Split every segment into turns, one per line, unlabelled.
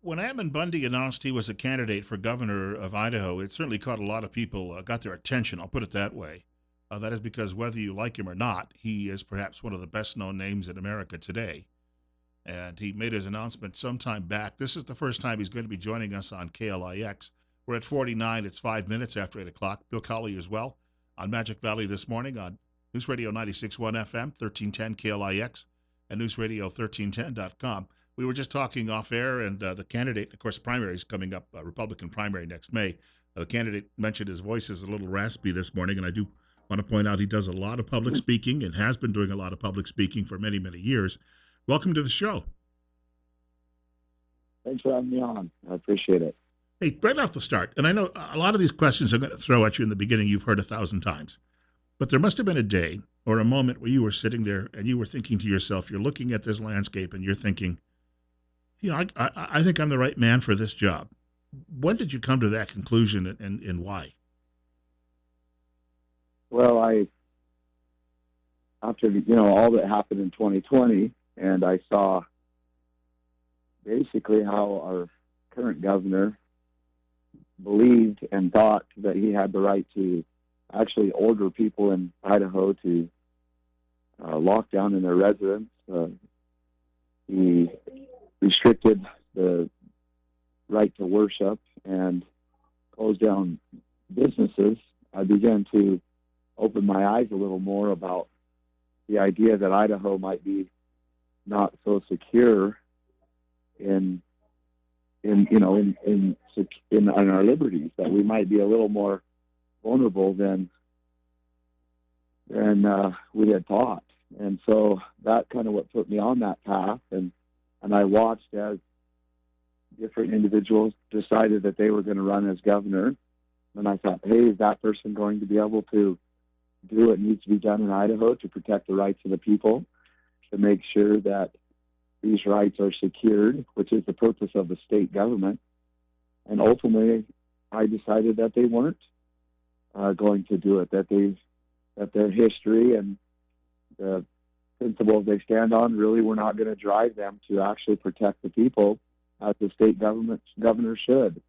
When Ammon Bundy announced he was a candidate for governor of Idaho, it certainly caught a lot of people, got their attention. I'll put it that way. That is because whether you like him or not, he is perhaps one of the best known names in America today. And he made his announcement sometime back. This is the first time he's going to be joining us on KLIX. We're at 49. It's 5 minutes after 8 o'clock. Bill Colley as well on Magic Valley this morning on News Radio 96.1 FM, 1310 KLIX, and News Radio 1310.com. We were just talking off air, and the candidate, of course, primary is coming up, Republican primary next May. The candidate mentioned his voice is a little raspy this morning, and I do want to point out he does a lot of public speaking and has been doing a lot of public speaking for many, many years. Welcome to the show.
Thanks for having me on. I appreciate it.
Hey, right off the start, and I know a lot of these questions I'm going to throw at you in the beginning you've heard 1,000 times, but there must have been a day or a moment where you were sitting there and you were thinking to yourself, you're looking at this landscape and you're thinking, I think I'm the right man for this job. When did you come to that conclusion, and why?
Well, after all that happened in 2020, and I saw basically how our current governor believed and thought that he had the right to actually order people in Idaho to lock down in their residence. He restricted the right to worship and closed down businesses. I began to open my eyes a little more about the idea that Idaho might be not so secure in our liberties, that we might be a little more vulnerable than we had thought. And so that kind of what put me on that path. And I watched as different individuals decided that they were going to run as governor. And I thought, hey, is that person going to be able to do what needs to be done in Idaho to protect the rights of the people, to make sure that these rights are secured, which is the purpose of the state government? And ultimately, I decided that they weren't going to do it, that their history and the principles they stand on really were not going to drive them to actually protect the people as the state governor should.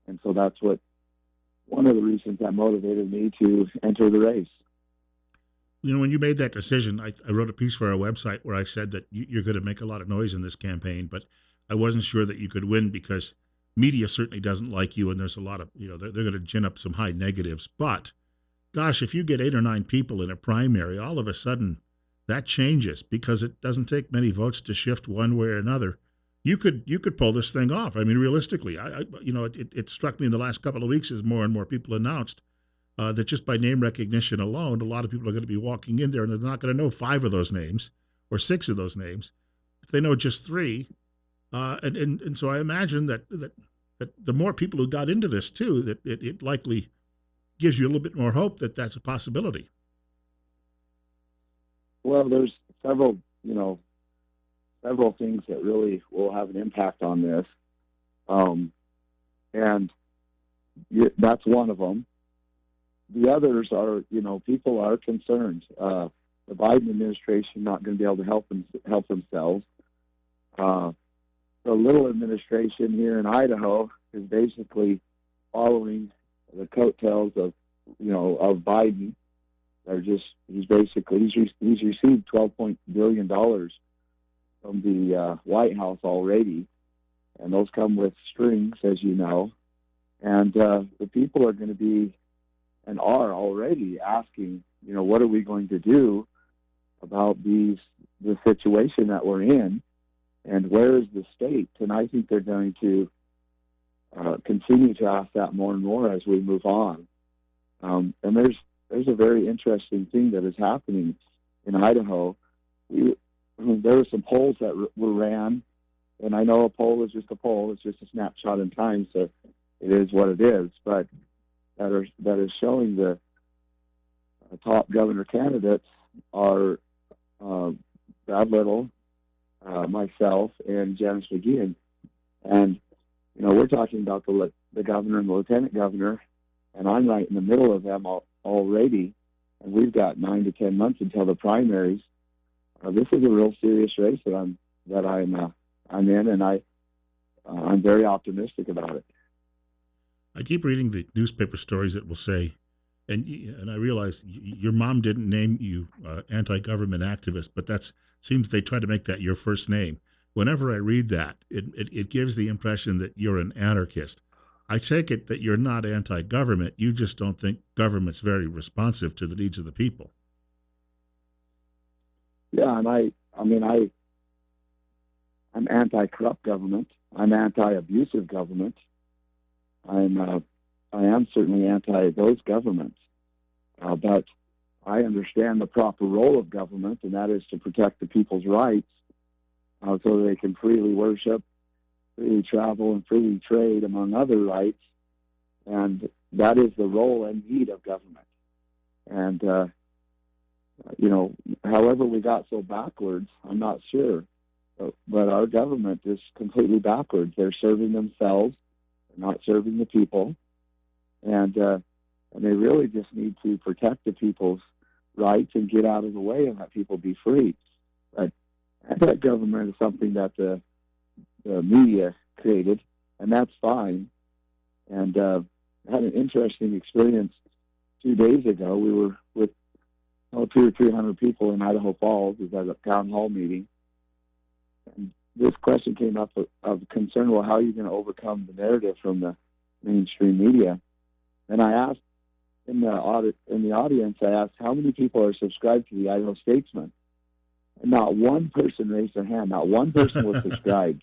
And so that's one of the reasons that motivated me to enter the race.
When you made that decision, I wrote a piece for our website where I said that you're going to make a lot of noise in this campaign, but I wasn't sure that you could win because media certainly doesn't like you, and there's a lot of, they're going to gin up some high negatives. But, gosh, if you get 8 or 9 people in a primary, all of a sudden that changes because it doesn't take many votes to shift one way or another. You could pull this thing off. I mean, realistically, it struck me in the last couple of weeks as more and more people announced that just by name recognition alone, a lot of people are going to be walking in there and they're not going to know 5 of those names or 6 of those names. If they know just 3, and so I imagine that the more people who got into this too, that it likely gives you a little bit more hope that that's a possibility.
Well, there's several things that really will have an impact on this, and that's one of them. The others are, people are concerned. The Biden administration not going to be able to help themselves. The Little administration here in Idaho is basically following the coattails of Biden. He's received $12 billion from the White House already, and those come with strings, as you know. And the people are going to be and are already asking, what are we going to do about the situation that we're in, and where is the state? And I think they're going to continue to ask that more and more as we move on. And there's a very interesting thing that is happening in Idaho. There were some polls that were ran, and I know a poll is just a poll; it's just a snapshot in time, so it is what it is. But that is showing the top governor candidates are Brad Little, myself, and Janice McGeehan. And we're talking about the governor and the lieutenant governor, and I'm right in the middle of them already. And we've got 9 to 10 months until the primaries. This is a real serious race that I'm in, and I'm very optimistic about it.
I keep reading the newspaper stories that will say, and I realize your mom didn't name you anti-government activist, but that seems they try to make that your first name. Whenever I read that, it gives the impression that you're an anarchist. I take it that you're not anti-government. You just don't think government's very responsive to the needs of the people.
Yeah, and I'm anti-corrupt government. I'm anti-abusive government. I am certainly anti those governments, but I understand the proper role of government, and that is to protect the people's rights, so they can freely worship, freely travel, and freely trade, among other rights. And that is the role and need of government. And however we got so backwards, I'm not sure, but our government is completely backwards. They're serving themselves, they're not serving the people, and they really just need to protect the people's rights and get out of the way and let people be free. But anti-government is something that the media created, and that's fine. And I had an interesting experience 2 days ago. We were with 200 or 300 people in Idaho Falls. It was at a town hall meeting. And this question came up of concern, well, how are you going to overcome the narrative from the mainstream media? And I asked in the audience, I asked how many people are subscribed to the Idaho Statesman. And not one person raised their hand. Not one person was subscribed.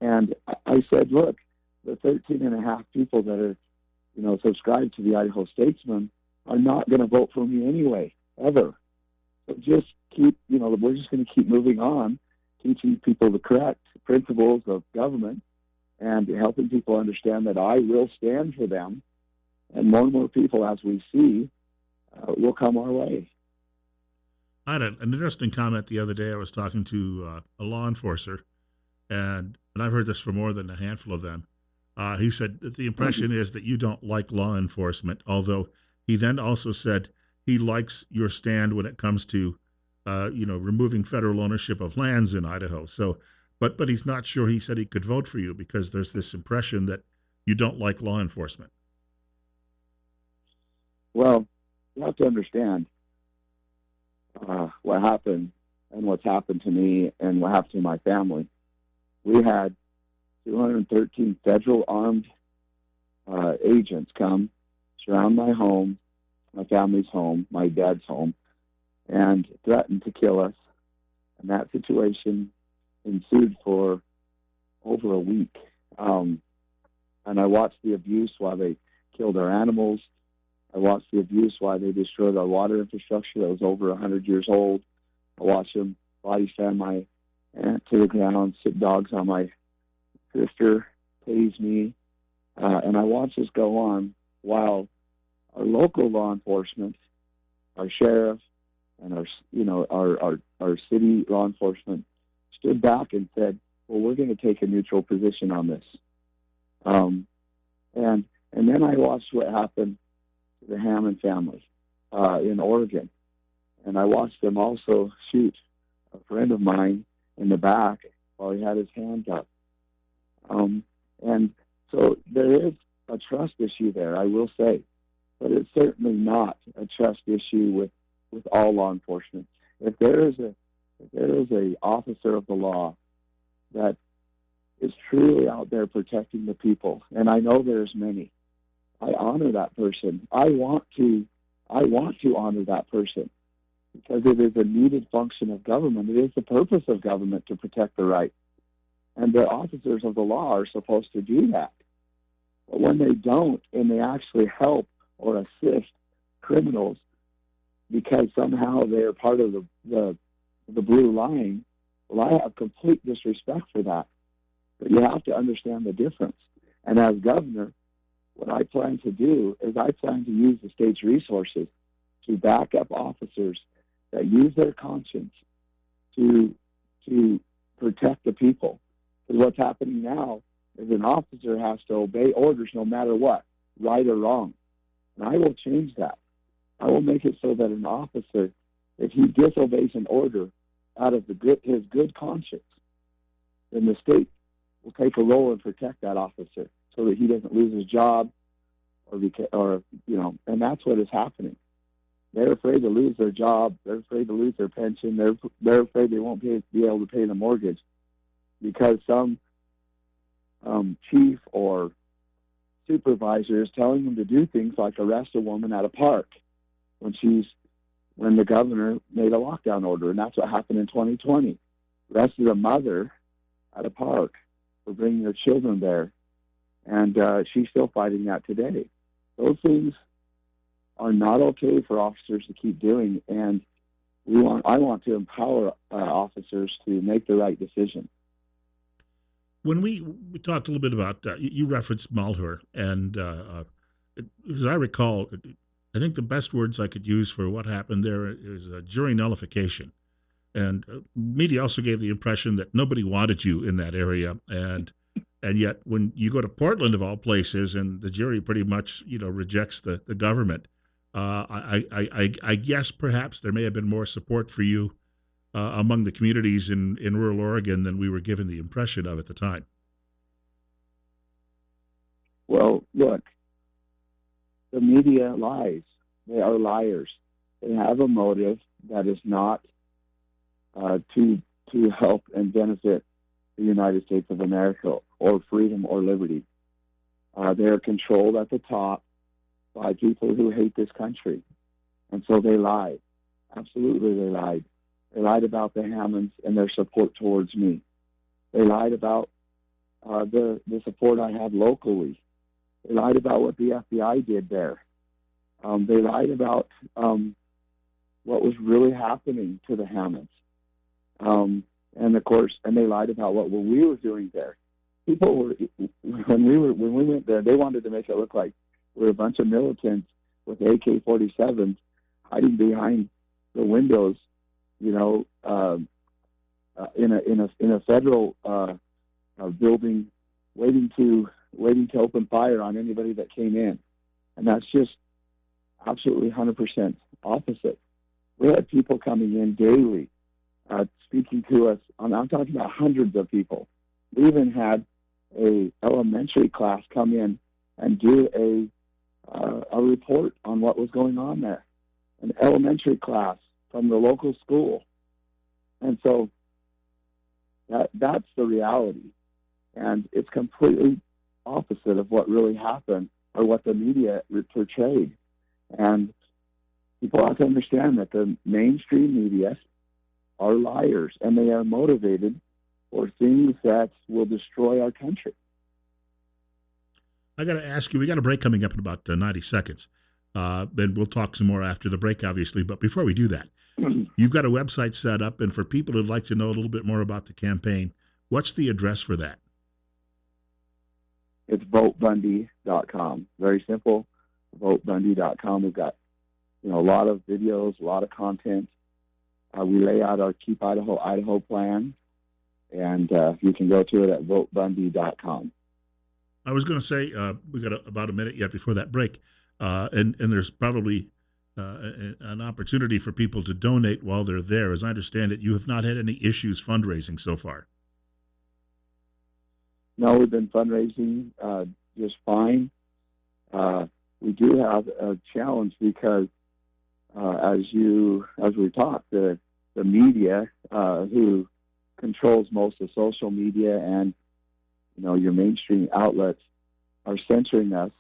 And I said, look, the 13 and a half people that are, subscribed to the Idaho Statesman are not going to vote for me anyway, ever. So just we're just going to keep moving on, teaching people the correct principles of government and helping people understand that I will stand for them. And more people, as we see, will come our way.
I had an interesting comment the other day. I was talking to a law enforcer, and I've heard this from more than a handful of them. He said that the impression is that you don't like law enforcement, although he then also said he likes your stand when it comes to, removing federal ownership of lands in Idaho. So, but he's not sure. He said he could vote for you because there's this impression that you don't like law enforcement.
Well, you have to understand what happened and what's happened to me and what happened to my family. We had 213 federal armed agents come, surround my home, my family's home, my dad's home, and threatened to kill us. And that situation ensued for over a week. And I watched the abuse while they killed our animals. I watched the abuse while they destroyed our water infrastructure that was over 100 years old. I watched them body slam my aunt to the ground, sit dogs on my sister, tase me, and I watched this go on while our local law enforcement, our sheriff, and our city law enforcement stood back and said, "Well, we're going to take a neutral position on this." And then I watched what happened to the Hammond family in Oregon, and I watched them also shoot a friend of mine in the back while he had his hands up. And so there is a trust issue there, I will say, but it's certainly not a trust issue with all law enforcement. If there is a officer of the law that is truly out there protecting the people, and I know there's many, I honor that person. I want to honor that person because it is a needed function of government. It is the purpose of government to protect the rights. And the officers of the law are supposed to do that. But when they don't and they actually help or assist criminals because somehow they're part of the blue line, well, I have complete disrespect for that. But you have to understand the difference. And as governor, what I plan to do is I plan to use the state's resources to back up officers that use their conscience to protect the people. Because what's happening now is an officer has to obey orders no matter what, right or wrong. And I will change that. I will make it so that an officer, if he disobeys an order out of his good conscience, then the state will take a role and protect that officer so that he doesn't lose his job or and that's what is happening. They're afraid to lose their job. They're afraid to lose their pension. They're afraid they won't be able to pay the mortgage because some chief or supervisor is telling them to do things like arrest a woman at a park when the governor made a lockdown order, and that's what happened in 2020. Arrested a mother at a park for bringing her children there, and she's still fighting that today. Those things are not okay for officers to keep doing, and I want to empower officers to make the right decision.
When we talked a little bit about you referenced Malheur, and as I recall, I think the best words I could use for what happened there is jury nullification. And media also gave the impression that nobody wanted you in that area, and yet when you go to Portland of all places, and the jury pretty much rejects the government, I guess perhaps there may have been more support for you among the communities in rural Oregon than we were given the impression of at the time.
Well, look, the media lies. They are liars. They have a motive that is not to help and benefit the United States of America or freedom or liberty. They are controlled at the top by people who hate this country. And so they lied. Absolutely, they lied. They lied about the Hammonds and their support towards me. They lied about the support I have locally. They lied about what the FBI did there. They lied about what was really happening to the Hammonds. And of course, and they lied about what we were doing there. People were when we went there, they wanted to make it look like we're a bunch of militants with AK-47s hiding behind the windows, in a federal building, waiting to open fire on anybody that came in, and that's just absolutely 100% opposite. We had people coming in daily, speaking to us. I'm talking about hundreds of people. We even had a elementary class come in and do a report on what was going on there. An elementary class from the local school. And so that's the reality. And it's completely opposite of what really happened or what the media portrayed. And people have to understand that the mainstream media are liars, and they are motivated for things that will destroy our country.
I got to ask you, we got a break coming up in about 90 seconds. Then we'll talk some more after the break, obviously. But before we do that, you've got a website set up, and for people who'd like to know a little bit more about the campaign, what's the address for that?
It's votebundy.com. Very simple, votebundy.com. We've got a lot of videos, a lot of content. We lay out our Keep Idaho plan, and you can go to it at votebundy.com.
I was going to say we got about a minute yet before that break, and there's probably an opportunity for people to donate while they're there. As I understand it, you have not had any issues fundraising so far.
No, we've been fundraising just fine. We do have a challenge because, as we talked, the media who controls most of social media and your mainstream outlets are censoring us.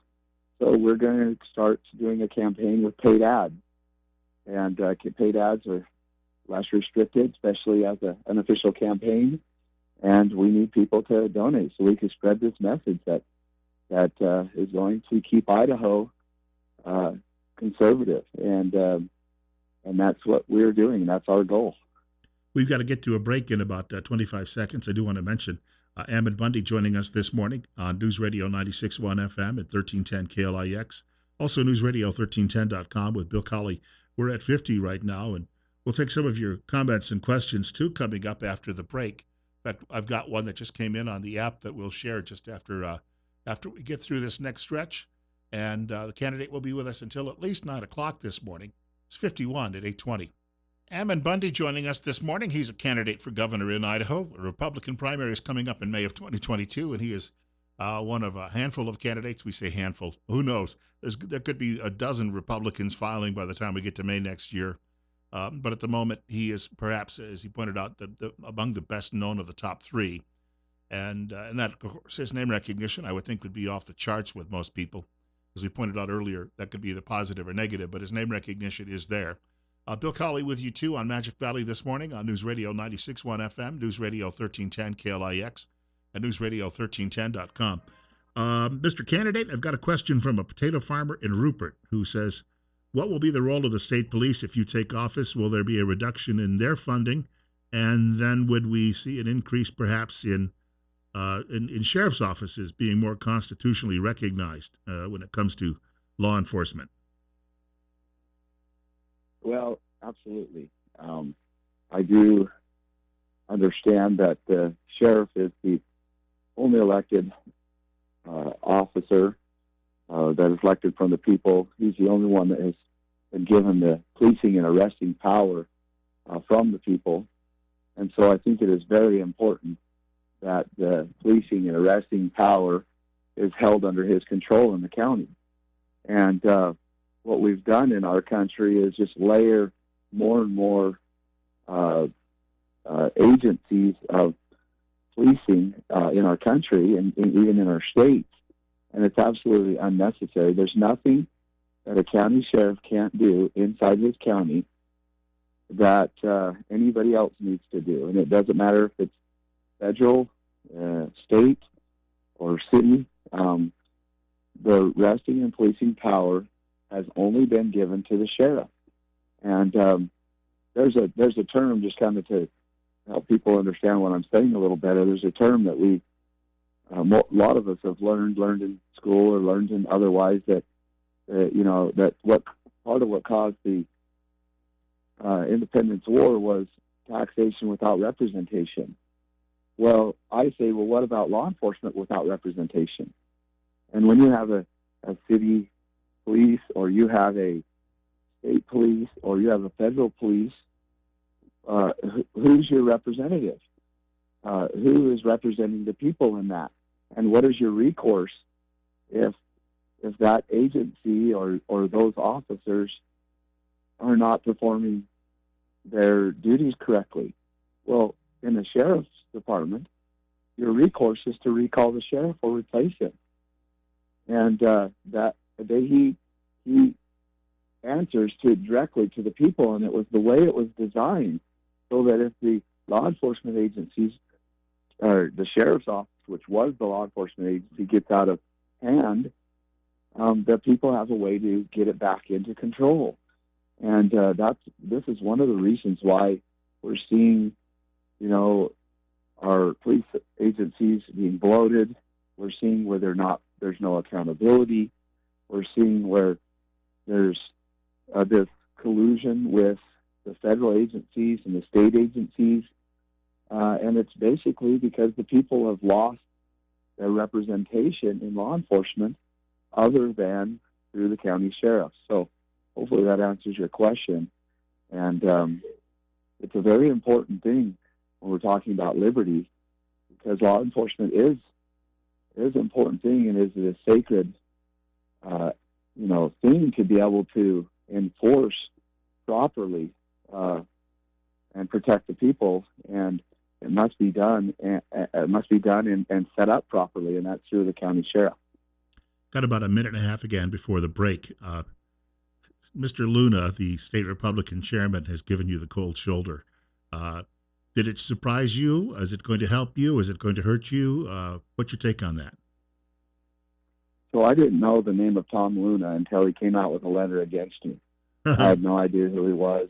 So we're going to start doing a campaign with paid ads, and paid ads are less restricted, especially as an official campaign. And we need people to donate so we can spread this message that is going to keep Idaho conservative, and that's what we're doing. That's our goal.
We've got to get to a break in about 25 seconds. I do want to mention Ammon Bundy joining us this morning on News Radio 96.1 FM at 1310 KLIX. Also newsradio1310.com with Bill Colley. We're at 50 right now, and we'll take some of your comments and questions too coming up after the break. In fact, I've got one that just came in on the app that we'll share just after we get through this next stretch. And the candidate will be with us until at least 9 o'clock this morning. It's 51 at 8:20. Ammon Bundy joining us this morning. He's a candidate for governor in Idaho. A Republican primary is coming up in May of 2022, and he is one of a handful of candidates. We say handful. Who knows? There could be a dozen Republicans filing by the time we get to May next year. But at the moment, he is perhaps, as he pointed out, among the best known of the top three. And that, of course, his name recognition, I would think, would be off the charts with most people. As we pointed out earlier, that could be either positive or negative, but his name recognition is there. Bill Colley with you, too, on Magic Valley this morning on News Radio 96.1 FM, News Radio 1310 KLIX, and News Radio 1310.com. Mr. Candidate, I've got a question from a potato farmer in Rupert who says, what will be the role of the state police if you take office? Will there be a reduction in their funding? And then would we see an increase perhaps in sheriff's offices being more constitutionally recognized when it comes to law enforcement?
Well, absolutely. I do understand that the sheriff is the only elected officer that is elected from the people. He's the only one that has been given the policing and arresting power from the people. And so I think it is very important that the policing and arresting power is held under his control in the county. And what we've done in our country is just layer more and more agencies of policing in our country and even in our states. And it's absolutely unnecessary. There's nothing that a county sheriff can't do inside his county that anybody else needs to do. And it doesn't matter if it's federal, state, or city. The arresting and policing power has only been given to the sheriff. And there's a term, just kind of to help people understand what I'm saying a little better. There's a term that a lot of us have learned in school or learned in otherwise that that what part of what caused the Independence War was taxation without representation. Well, I say, well, what about law enforcement without representation? And when you have a city police, or you have a state police, or you have a federal police, who's your representative? Who is representing the people in that? And what is your recourse if that agency or those officers are not performing their duties correctly? Well, in the sheriff's department, your recourse is to recall the sheriff or replace him. And he answers directly to the people, and it was the way it was designed so that if the law enforcement agencies, or the sheriff's office, which was the law enforcement agency, gets out of hand, that people have a way to get it back into control. And this is one of the reasons why we're seeing, our police agencies being bloated. We're seeing where there's no accountability. We're seeing where there's this collusion with the federal agencies and the state agencies. And it's basically because the people have lost their representation in law enforcement other than through the county sheriff. So hopefully that answers your question. And it's a very important thing when we're talking about liberty, because law enforcement is an important thing and is a sacred, thing to be able to enforce properly and protect the people. And it must be done. And set up properly, and that's through the county sheriff.
Got about a minute and a half again before the break. Mr. Luna, the state Republican chairman, has given you the cold shoulder. Did it surprise you? Is it going to help you? Is it going to hurt you? What's your take on that?
So I didn't know the name of Tom Luna until he came out with a letter against me. I had no idea who he was.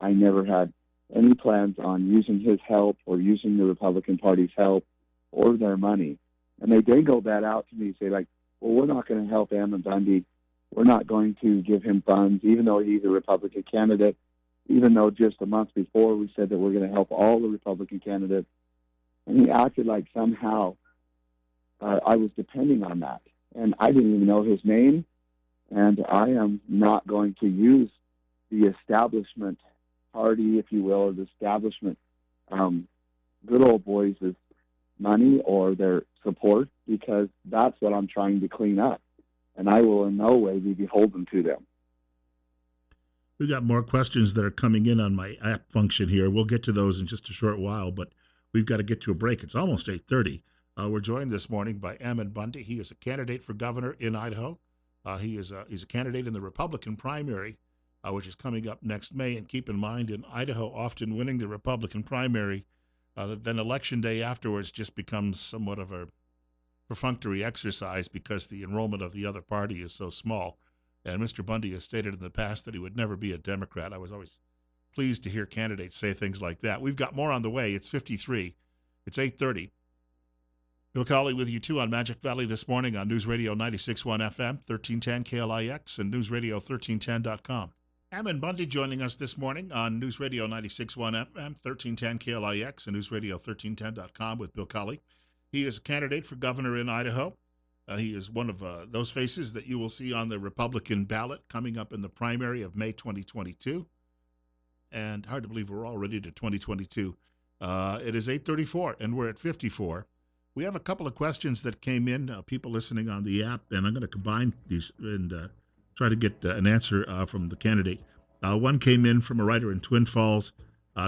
I never had any plans on using his help or using the Republican Party's help or their money. And they dangled that out to me, say like, well, we're not going to help Ammon Bundy. We're not going to give him funds, even though he's a Republican candidate, even though just a month before we said that we're going to help all the Republican candidates. And he acted like somehow I was depending on that. And I didn't even know his name. And I am not going to use the establishment party, if you will, or the establishment, good old boys' money or their support, because that's what I'm trying to clean up. And I will in no way be beholden to them.
We've got more questions that are coming in on my app function here. We'll get to those in just a short while, but we've got to get to a break. It's almost 8:30. We're joined this morning by Ammon Bundy. He is a candidate for governor in Idaho. He's a candidate in the Republican primary, which is coming up next May. And keep in mind, in Idaho, often winning the Republican primary, then election day afterwards just becomes somewhat of a perfunctory exercise because the enrollment of the other party is so small. And Mr. Bundy has stated in the past that he would never be a Democrat. I was always pleased to hear candidates say things like that. We've got more on the way. It's 53. It's 8:30. Bill Colley with you, too, on Magic Valley this morning on News Radio 96.1 FM, 1310 KLIX, and newsradio1310.com. Ammon Bundy joining us this morning on News Radio 96.1 FM, 1310 KLIX, and newsradio1310.com with Bill Colley. He is a candidate for governor in Idaho. He is one of those faces that you will see on the Republican ballot coming up in the primary of May 2022. And hard to believe we're already to 2022. It is 8:34, and we're at 54. We have a couple of questions that came in, people listening on the app, and I'm going to combine these and try to get an answer from the candidate. One came in from a writer in Twin Falls.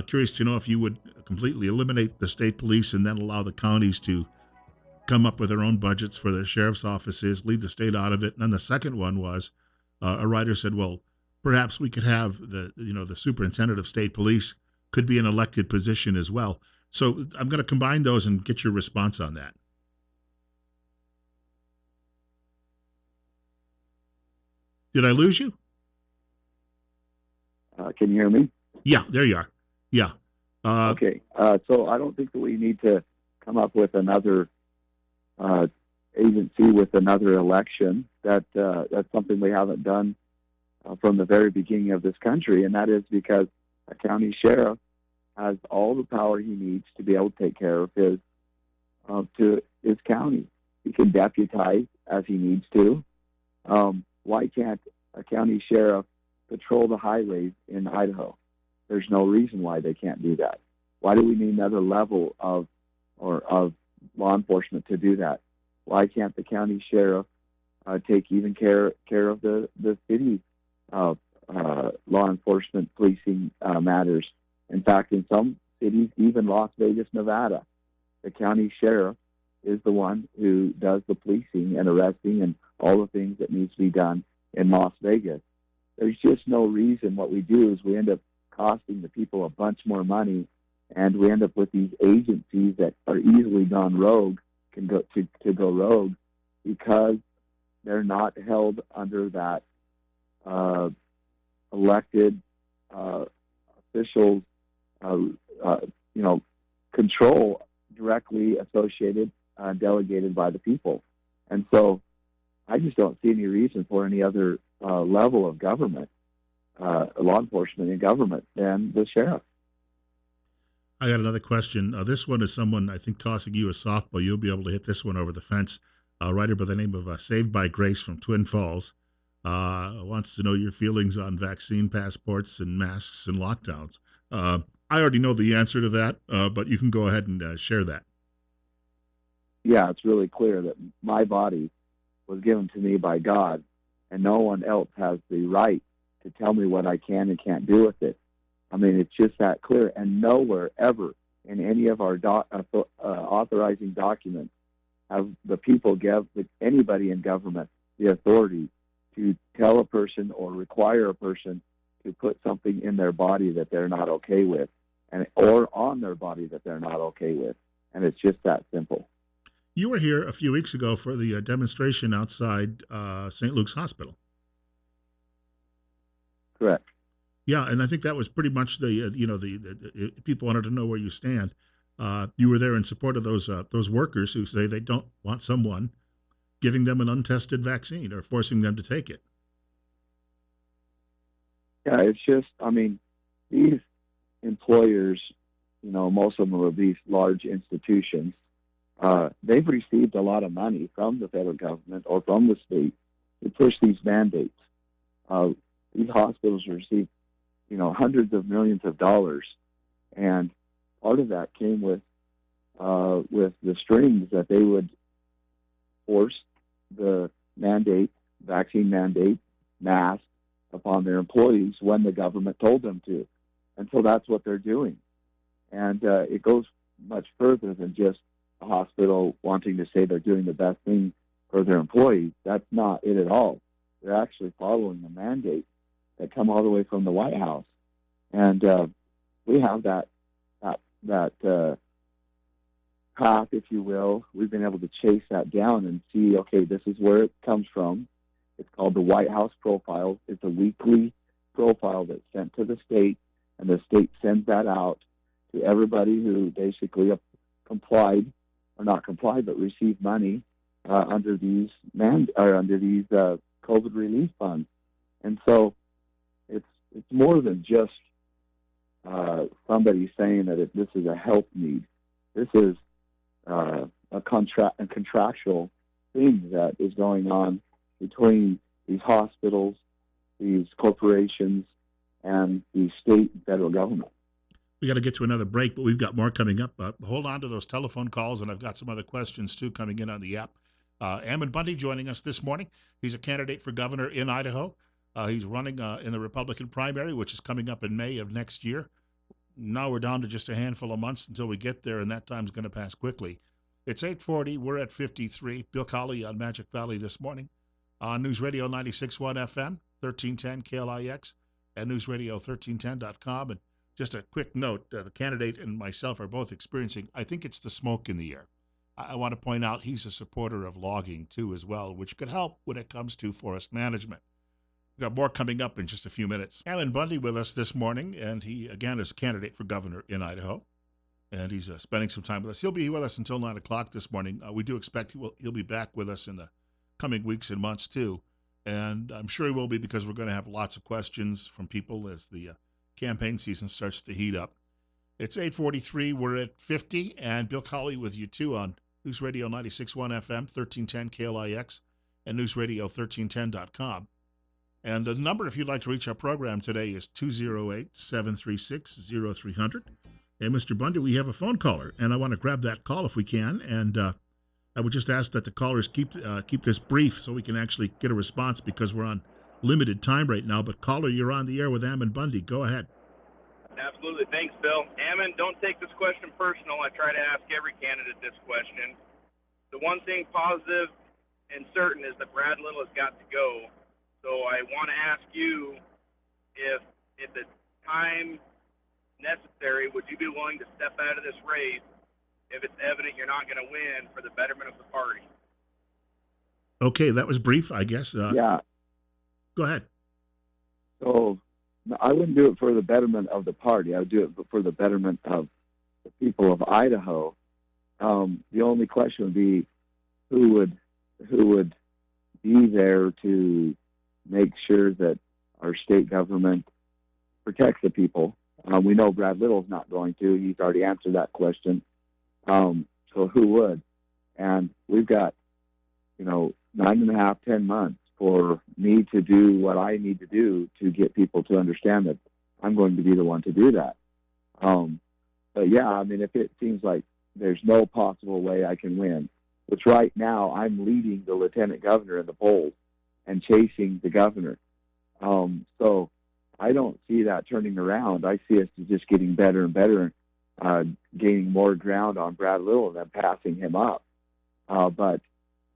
Curious to know if you would completely eliminate the state police and then allow the counties to come up with their own budgets for their sheriff's offices, leave the state out of it. And then the second one was a writer said, well, perhaps we could have the superintendent of state police could be an elected position as well. So I'm going to combine those and get your response on that. Did I lose you?
Can you hear me?
Yeah, there you are. Yeah.
Okay. So I don't think that we need to come up with another agency with another election. That's something we haven't done from the very beginning of this country, and that is because a county sheriff has all the power he needs to be able to take care of his county. He can deputize as he needs to. Why can't a county sheriff patrol the highways in Idaho? There's no reason why they can't do that. Why do we need another level of law enforcement to do that? Why can't the county sheriff take even care of the city law enforcement policing matters? In fact, in some cities, even Las Vegas, Nevada, the county sheriff is the one who does the policing and arresting and all the things that needs to be done in Las Vegas. There's just no reason. What we do is we end up costing the people a bunch more money, and we end up with these agencies that are easily gone rogue, can go rogue, because they're not held under that elected officials, control directly associated, delegated by the people. And so I just don't see any reason for any other level of government, law enforcement in government, than the sheriff.
I got another question. This one is someone, I think, tossing you a softball. You'll be able to hit this one over the fence. A writer by the name of Saved by Grace from Twin Falls wants to know your feelings on vaccine passports and masks and lockdowns. I already know the answer to that, but you can go ahead and share that.
Yeah, it's really clear that my body was given to me by God, and no one else has the right to tell me what I can and can't do with it. I mean, it's just that clear. And nowhere ever in any of our authorizing documents have the people give anybody in government the authority to tell a person or require a person to put something in their body that they're not okay with, or on their body that they're not okay with. And it's just that simple.
You were here a few weeks ago for the demonstration outside St. Luke's Hospital.
Correct.
Yeah, and I think that was pretty much the people wanted to know where you stand. You were there in support of those workers who say they don't want someone giving them an untested vaccine or forcing them to take it.
Yeah, it's just, I mean, these employers, most of them are these large institutions. They've received a lot of money from the federal government or from the state to push these mandates. These hospitals receive hundreds of millions of dollars, and part of that came with the strings that they would force the vaccine mandate, mask upon their employees when the government told them to. And so that's what they're doing. And it goes much further than just a hospital wanting to say they're doing the best thing for their employees. That's not it at all. They're actually following the mandate that come all the way from the White House. And we have that path, if you will. We've been able to chase that down and see, okay, this is where it comes from. It's called the White House Profile. It's a weekly profile that's sent to the state, and the state sends that out to everybody who basically complied, or not complied, but received money under these COVID relief funds. And so it's more than just somebody saying that this is a health need. This is a contractual thing that is going on between these hospitals, these corporations, and the state and federal government.
We got to get to another break, but we've got more coming up. Hold on to those telephone calls, and I've got some other questions, too, coming in on the app. Ammon Bundy joining us this morning. He's a candidate for governor in Idaho. He's running in the Republican primary, which is coming up in May of next year. Now we're down to just a handful of months until we get there, and that time's going to pass quickly. It's 8:40. We're at 53. Bill Colley on Magic Valley this morning on News Radio 96.1 FM, 1310 KLIX, and newsradio1310.com. And just a quick note, the candidate and myself are both experiencing, I think it's the smoke in the air. I want to point out he's a supporter of logging, too, as well, which could help when it comes to forest management. We've got more coming up in just a few minutes. Ammon Bundy with us this morning, and he, again, is a candidate for governor in Idaho, and he's spending some time with us. He'll be with us until 9 o'clock this morning. We do expect he'll be back with us in the coming weeks and months, too, and I'm sure he will be because we're going to have lots of questions from people as the campaign season starts to heat up. It's 8:43. We're at 50, and Bill Colley with you, too, on News Radio 96.1 FM, 1310 KLIX, and newsradio1310.com. And the number, if you'd like to reach our program today, is 208-736-0300. And Mr. Bundy, we have a phone caller, and I want to grab that call if we can. And I would just ask that the callers keep this brief so we can actually get a response because we're on limited time right now. But caller, you're on the air with Ammon Bundy. Go ahead.
Absolutely. Thanks, Bill. Ammon, don't take this question personal. I try to ask every candidate this question. The one thing positive and certain is that Brad Little has got to go. So I want to ask you if the time necessary, would you be willing to step out of this race if it's evident you're not going to win for the betterment of the party?
Okay, that was brief, I guess.
Yeah.
Go ahead.
So I wouldn't do it for the betterment of the party. I would do it for the betterment of the people of Idaho. The only question would be who would be there to make sure that our state government protects the people. We know Brad Little's not going to. He's already answered that question. So who would? And we've got, 9.5, 10 months for me to do what I need to do to get people to understand that I'm going to be the one to do that. But yeah, I mean, if it seems like there's no possible way I can win, which right now I'm leading the lieutenant governor in the polls and chasing the governor. So I don't see that turning around. I see us just getting better and better, gaining more ground on Brad Little and then passing him up. But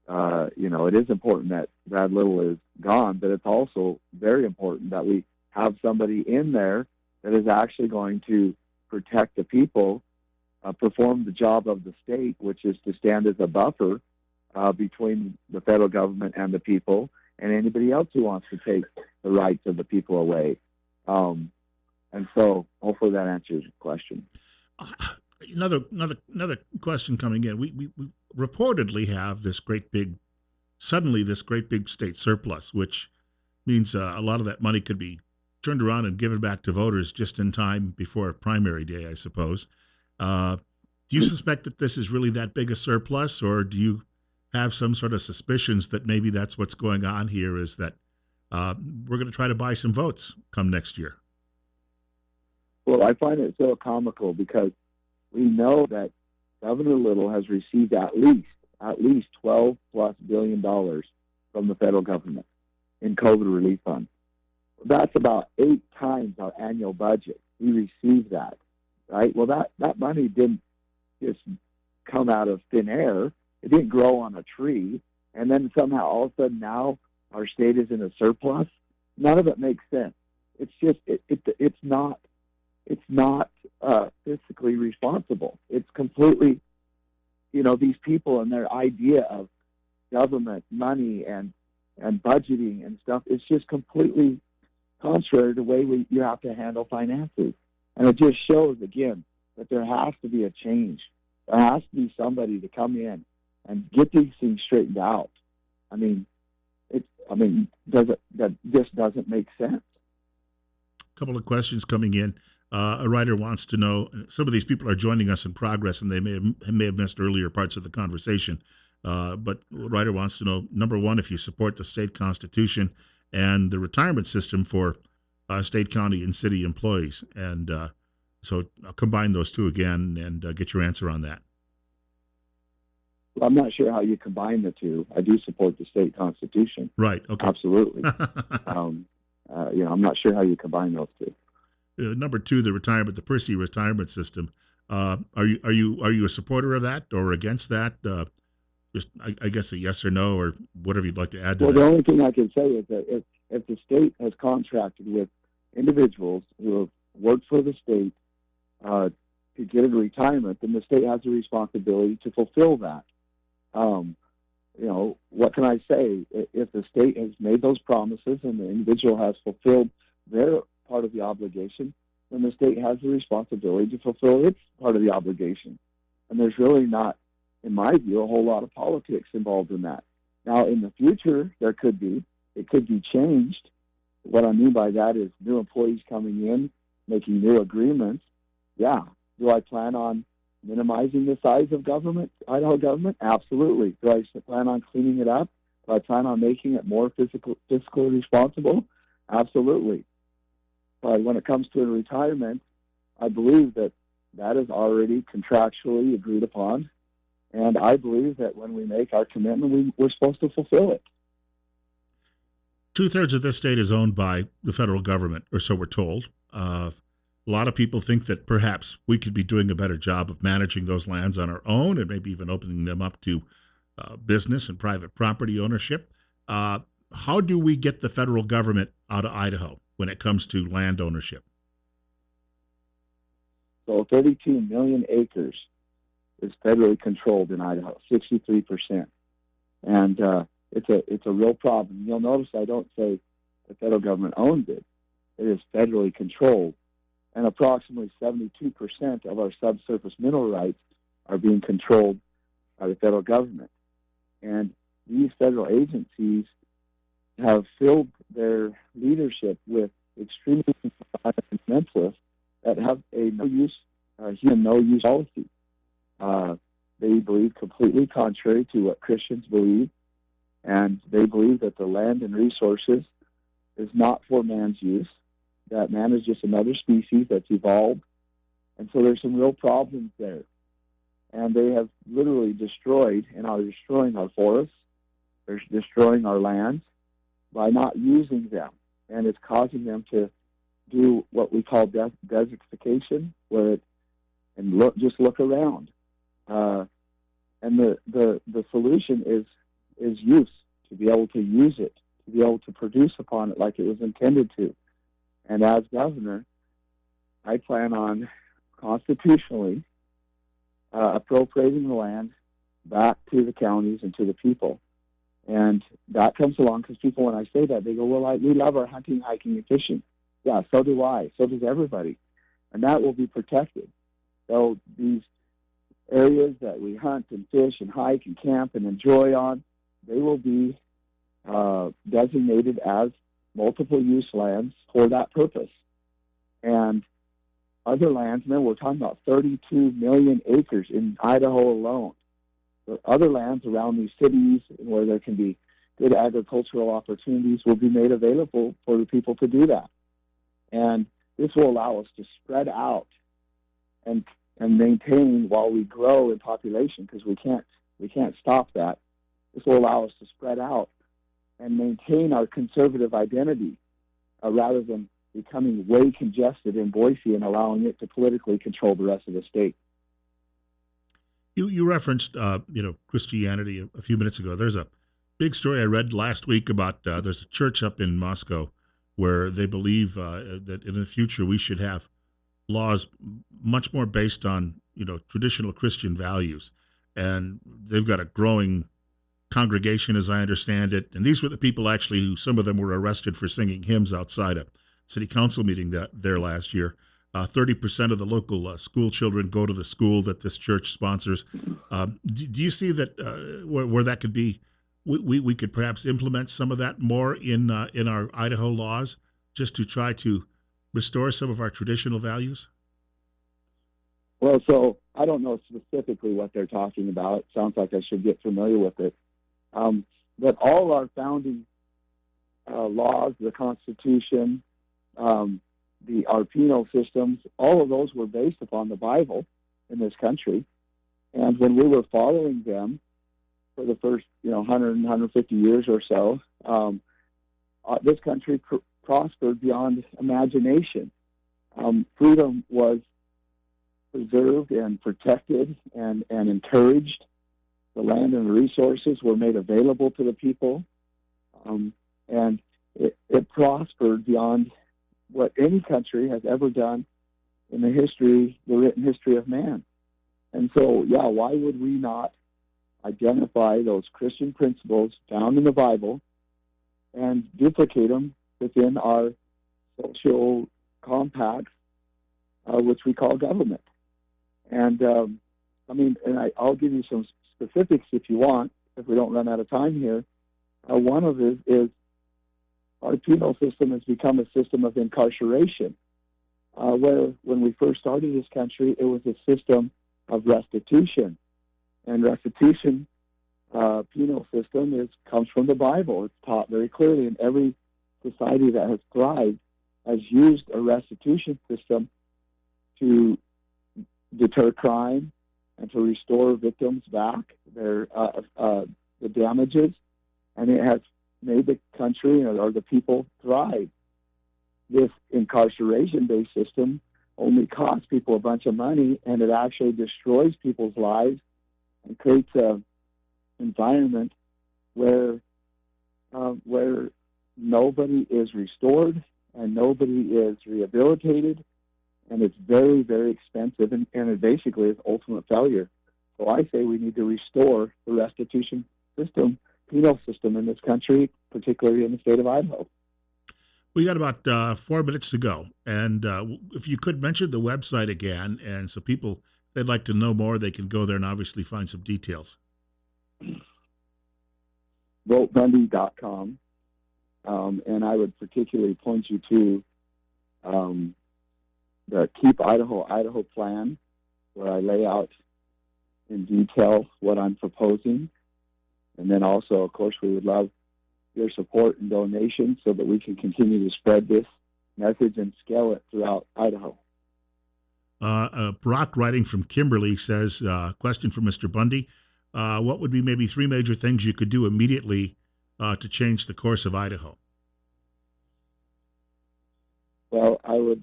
it is important that Brad Little is gone, but it's also very important that we have somebody in there that is actually going to protect the people, perform the job of the state, which is to stand as a buffer between the federal government and the people and anybody else who wants to take the rights of the people away. And so hopefully that answers your question.
Another question coming in. We reportedly have this great big state surplus, which means a lot of that money could be turned around and given back to voters just in time before primary day, I suppose. Do you suspect that this is really that big a surplus, or do you have some sort of suspicions that maybe that's what's going on here, is that we're going to try to buy some votes come next year?
Well, I find it so comical because we know that Governor Little has received at least $12+ billion from the federal government in COVID relief funds. That's about 8 times our annual budget. He received that, right? Well, that money didn't just come out of thin air. It didn't grow on a tree, and then somehow all of a sudden now our state is in a surplus. None of it makes sense. It's just it's not fiscally responsible. It's completely, these people and their idea of government money and budgeting and stuff. It's just completely contrary to the way you have to handle finances. And it just shows again that there has to be a change. There has to be somebody to come in and get these things straightened out. That just doesn't make sense.
A couple of questions coming in. A writer wants to know, some of these people are joining us in progress and they may have missed earlier parts of the conversation. But a writer wants to know, number one, if you support the state constitution and the retirement system for state, county, and city employees. And so I'll combine those two again and get your answer on that.
Well, I'm not sure how you combine the two. I do support the state constitution.
Right. Okay.
Absolutely. I'm not sure how you combine those two.
Number two, the Percy retirement system. Are you a supporter of that or against that? Just, I guess, a yes or no, or whatever you'd like to add to that.
Well, the only thing I can say is that if the state has contracted with individuals who have worked for the state to get a retirement, then the state has a responsibility to fulfill that. What can I say? If the state has made those promises and the individual has fulfilled their part of the obligation, then the state has the responsibility to fulfill its part of the obligation. And there's really not, in my view, a whole lot of politics involved in that. Now, in the future, it could be changed. What I mean by that is new employees coming in, making new agreements. Yeah. Do I plan on minimizing the size of government, Idaho government? Absolutely. Do I plan on cleaning it up? Do I plan on making it more fiscally responsible? Absolutely. But when it comes to retirement, I believe that is already contractually agreed upon. And I believe that when we make our commitment, we're supposed to fulfill it.
2/3 of this state is owned by the federal government, or so we're told. A lot of people think that perhaps we could be doing a better job of managing those lands on our own and maybe even opening them up to business and private property ownership. How do we get the federal government out of Idaho when it comes to land ownership?
So 32 million acres is federally controlled in Idaho, 63%. And it's a real problem. You'll notice I don't say the federal government owns it. It is federally controlled. And approximately 72% of our subsurface mineral rights are being controlled by the federal government. And these federal agencies have filled their leadership with extremely environmentalists that have a no-use policy. They believe completely contrary to what Christians believe, and they believe that the land and resources is not for man's use, that man is just another species that's evolved. And so there's some real problems there. And they have literally destroyed and are destroying our forests. They're destroying our lands by not using them. And it's causing them to do what we call desertification, just look around. And the solution is use, to be able to use it, to be able to produce upon it like it was intended to. And as governor, I plan on constitutionally appropriating the land back to the counties and to the people. And that comes along because people, when I say that, they go, well, we love our hunting, hiking, and fishing. Yeah, so do I. So does everybody. And that will be protected. So these areas that we hunt and fish and hike and camp and enjoy on, they will be designated as multiple use lands for that purpose. And other lands, man, we're talking about 32 million acres in Idaho alone. The other lands around these cities where there can be good agricultural opportunities will be made available for the people to do that. And This will allow us to spread out and maintain while we grow in population, because we can't stop that. This will allow us to spread out and maintain our conservative identity rather than becoming way congested in Boise and allowing it to politically control the rest of the state.
You referenced Christianity a few minutes ago. There's a big story I read last week about there's a church up in Moscow where they believe that in the future we should have laws much more based on traditional Christian values, and they've got a growing congregation, as I understand it. And these were the people actually who some of them were arrested for singing hymns outside a city council meeting there last year. 30% of the local school children go to the school that this church sponsors. Do you see that where that could be? We could perhaps implement some of that more in our Idaho laws, just to try to restore some of our traditional values?
Well, so I don't know specifically what they're talking about. It sounds like I should get familiar with it. But all our founding laws, the Constitution, our penal systems, all of those were based upon the Bible in this country. And when we were following them for the first 100, 150 years or so, this country prospered beyond imagination. Freedom was preserved and protected and encouraged. The land and the resources were made available to the people, and it prospered beyond what any country has ever done in the written history of man. And so, why would we not identify those Christian principles found in the Bible and duplicate them within our social compacts, which we call government? And I'll give you some specifics if you want, if we don't run out of time here. One of it is our penal system has become a system of incarceration, where when we first started this country, it was a system of restitution. And restitution penal system comes from the Bible. It's taught very clearly, and every society that has thrived has used a restitution system to deter crime and to restore victims back the damages, and it has made the country or the people thrive. This incarceration-based system only costs people a bunch of money, and it actually destroys people's lives and creates an environment where nobody is restored and nobody is rehabilitated, and it's very, very expensive, and it basically is ultimate failure. So I say we need to restore the restitution system, penal system in this country, particularly in the state of Idaho.
We got about 4 minutes to go, and if you could mention the website again, and so people, if they'd like to know more, they can go there and obviously find some details.
VoteBundy.com, and I would particularly point you to the Keep Idaho plan, where I lay out in detail what I'm proposing. And then also, of course, we would love your support and donations so that we can continue to spread this message and scale it throughout Idaho.
Brock, writing from Kimberly, says, question for Mr. Bundy. What would be maybe 3 major things you could do immediately to change the course of Idaho?
Well, I would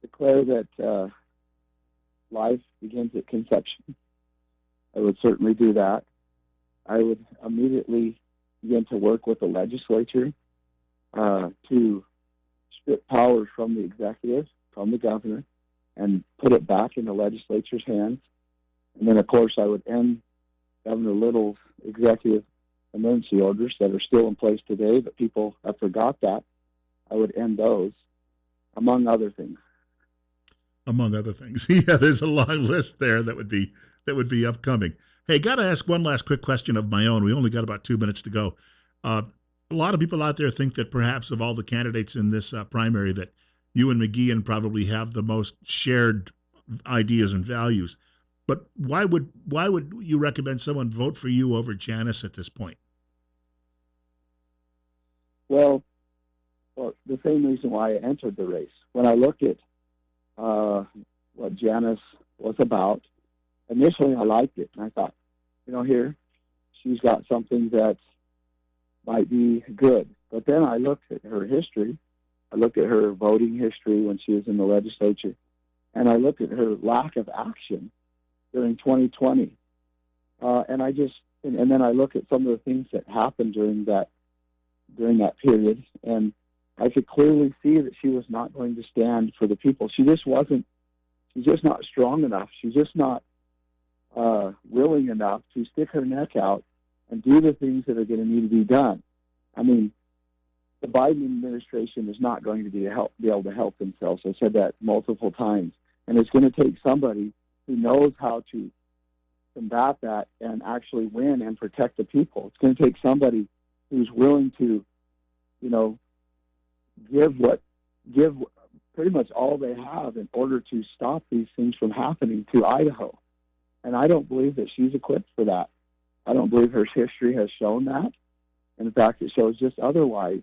declare that life begins at conception. I would certainly do that. I would immediately begin to work with the legislature to strip powers from the executive, from the governor, and put it back in the legislature's hands. And then, of course, I would end Governor Little's executive emergency orders that are still in place today, but people have forgot that. I would end those, among other things.
Among other things. Yeah, there's a long list there that would be upcoming. Hey, got to ask one last quick question of my own. We only got about 2 minutes to go. A lot of people out there think that perhaps of all the candidates in this primary that you and McGeehan probably have the most shared ideas and values. But why would you recommend someone vote for you over Janice at this point?
Well, Well, the same reason why I entered the race. When I looked at what Janice was about, initially I liked it, and I thought, here she's got something that might be good. But then I looked at her history. I looked at her voting history when she was in the legislature, and I looked at her lack of action during 2020. And then I look at some of the things that happened during that period, and I could clearly see that she was not going to stand for the people. She just wasn't. She's just not strong enough. She's just not willing enough to stick her neck out and do the things that are going to need to be done. I mean, the Biden administration is not going to be able to help themselves. I said that multiple times, and it's going to take somebody who knows how to combat that and actually win and protect the people. It's going to take somebody who's willing to, give pretty much all they have in order to stop these things from happening to Idaho. And I don't believe that she's equipped for that. I don't believe her history has shown that. And in fact, it shows just otherwise.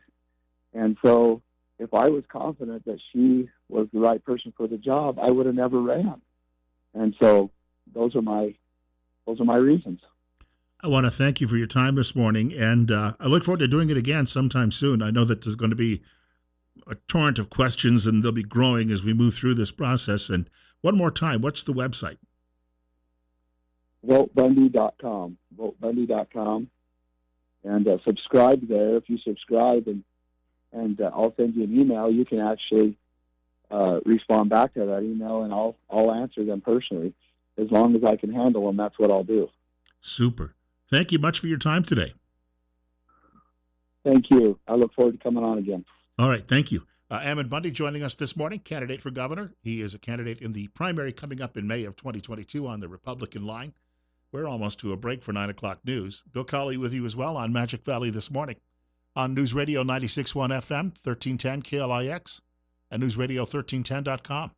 And so if I was confident that she was the right person for the job, I would have never ran. And so those are my reasons.
I want to thank you for your time this morning, and I look forward to doing it again sometime soon. I know that there's going to be a torrent of questions, and they'll be growing as we move through this process. And one more time, what's the website?
VoteBundy.com. VoteBundy.com. And subscribe there. If you subscribe, and I'll send you an email, you can actually respond back to that email, and I'll answer them personally. As long as I can handle them, that's what I'll do.
Super. Thank you much for your time today.
Thank you. I look forward to coming on again.
All right. Thank you. Ammon Bundy joining us this morning, candidate for governor. He is a candidate in the primary coming up in May of 2022 on the Republican line. We're almost to a break for 9 o'clock news. Bill Colley with you as well on Magic Valley this morning on News Radio 96.1 FM, 1310 KLIX, and newsradio1310.com.